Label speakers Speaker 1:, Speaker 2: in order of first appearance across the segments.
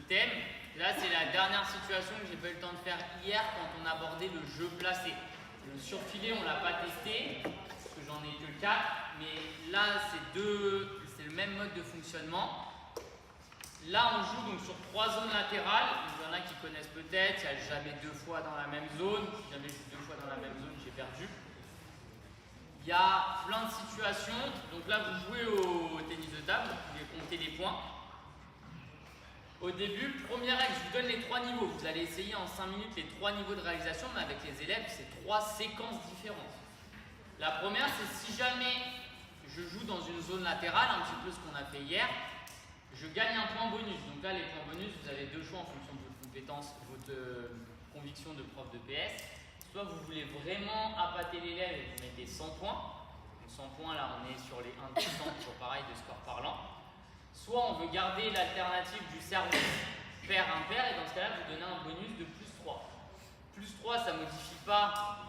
Speaker 1: thème. Là, c'est la dernière situation que j'ai pas eu le temps de faire hier quand on abordait le jeu placé. Le surfilé, on l'a pas testé, parce que j'en ai que 4, mais là, c'est le même mode de fonctionnement. Là, on joue donc sur 3 zones latérales. Il y en a qui connaissent peut-être, il n'y a jamais 2 fois dans la même zone. Si jamais je joue 2 fois dans la même zone, j'ai perdu. Il y a plein de situations. Donc là, vous jouez au tennis de table, vous pouvez compter les points. Au début, première règle, je vous donne les 3 niveaux. Vous allez essayer en 5 minutes les 3 niveaux de réalisation, mais avec les élèves, c'est 3 séquences différentes. La première, c'est si jamais je joue dans une zone latérale, un petit peu ce qu'on a fait hier, je gagne un point bonus. Donc là, les points bonus, vous avez 2 choix en fonction de votre compétence, votre conviction de prof de PS. Soit vous voulez vraiment appâter l'élève et vous mettez 100 points. Donc 100 points, là, on est sur les 1 de 100, sur pareil de score parlant. Soit on veut garder l'alternative du service pair-impair, et dans ce cas-là, vous donnez un bonus de plus 3. Plus 3, ça ne modifie pas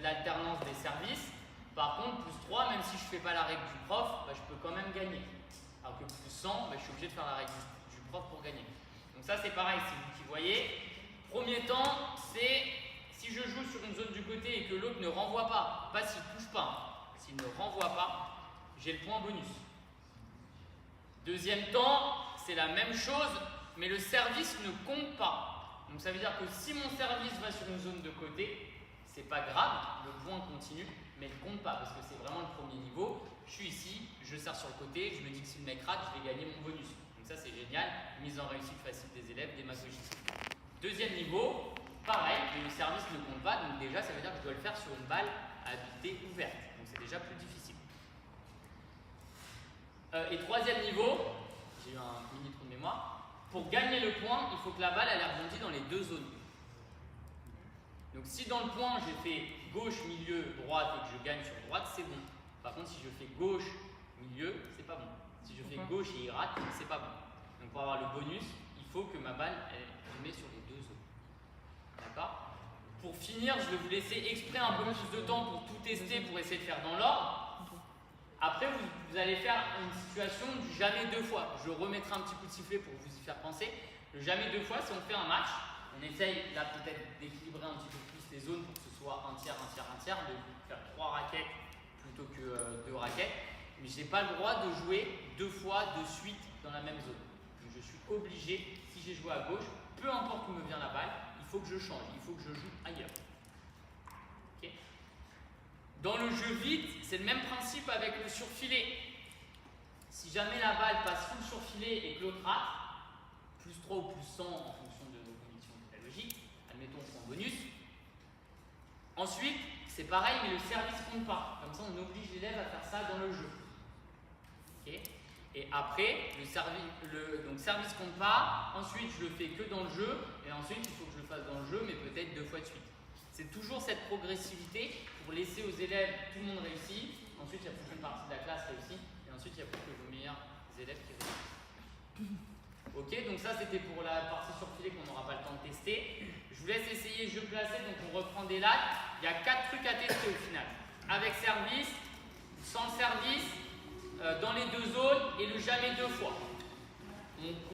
Speaker 1: l'alternance des services. Par contre, plus 3, même si je ne fais pas la règle du prof, je peux quand même gagner. Alors que plus 100, je suis obligé de faire la règle du prof pour gagner. Donc ça, c'est pareil, c'est vous qui voyez. Premier temps, c'est si je joue sur une zone du côté et que l'autre ne renvoie pas s'il ne touche pas, s'il ne renvoie pas, j'ai le point bonus. Deuxième temps, c'est la même chose, mais le service ne compte pas. Donc ça veut dire que si mon service va sur une zone de côté, c'est pas grave, le point continue, mais il ne compte pas parce que c'est vraiment le premier niveau. Je suis ici, je sers sur le côté, je me dis que si le mec rate, je vais gagner mon bonus. Donc ça c'est génial, mise en réussite facile des élèves, démagogie. Deuxième niveau, pareil, le service ne compte pas, donc déjà ça veut dire que je dois le faire sur une balle à habitée ouverte. Donc c'est déjà plus difficile. Et troisième niveau, j'ai eu un mini trou de mémoire, pour gagner le point, il faut que la balle elle rebondisse dans les 2 zones. Donc si dans le point j'ai fait gauche, milieu, droite et que je gagne sur droite, c'est bon. Par contre si je fais gauche, milieu, c'est pas bon. Si je fais gauche et il rate, c'est pas bon. Donc pour avoir le bonus, il faut que ma balle elle met sur les 2 zones. D'accord? Pour finir, je vais vous laisser exprès un peu plus de temps pour tout tester, pour essayer de faire dans l'ordre. Après, vous allez faire une situation du jamais 2 fois. Je remettrai un petit coup de sifflet pour vous y faire penser. Le jamais 2 fois, si on fait un match, on essaye là peut-être d'équilibrer un petit peu plus les zones pour que ce soit un tiers, de faire 3 raquettes plutôt que 2 raquettes. Mais je n'ai pas le droit de jouer 2 fois de suite dans la même zone. Donc je suis obligé, si j'ai joué à gauche, peu importe où me vient la balle, il faut que je change, il faut que je joue ailleurs. Okay. Dans le jeu vide, c'est le même principe avec le surfilé. Si jamais la balle passe sous le surfilé et que l'autre rate, plus 3 ou plus 100 en fonction de vos convictions pédagogiques, admettons point bonus. Ensuite, c'est pareil, mais le service ne compte pas. Comme ça, on oblige l'élève à faire ça dans le jeu. Okay. Et après, donc service compte pas, ensuite je le fais que dans le jeu, et ensuite il faut que je le fasse dans le jeu, mais peut-être 2 fois de suite. C'est toujours cette progressivité pour laisser aux élèves, tout le monde réussit, ensuite il y a plus qu'une partie de la classe réussit, et ensuite il n'y a plus que vos meilleurs élèves qui réussissent. Ok, donc ça c'était pour la partie surfilée qu'on n'aura pas le temps de tester. Je vous laisse essayer jeu placé, donc on reprend des lattes. Il y a 4 trucs à tester au final. Avec service, sans service, dans les 2 zones et le jamais 2 fois.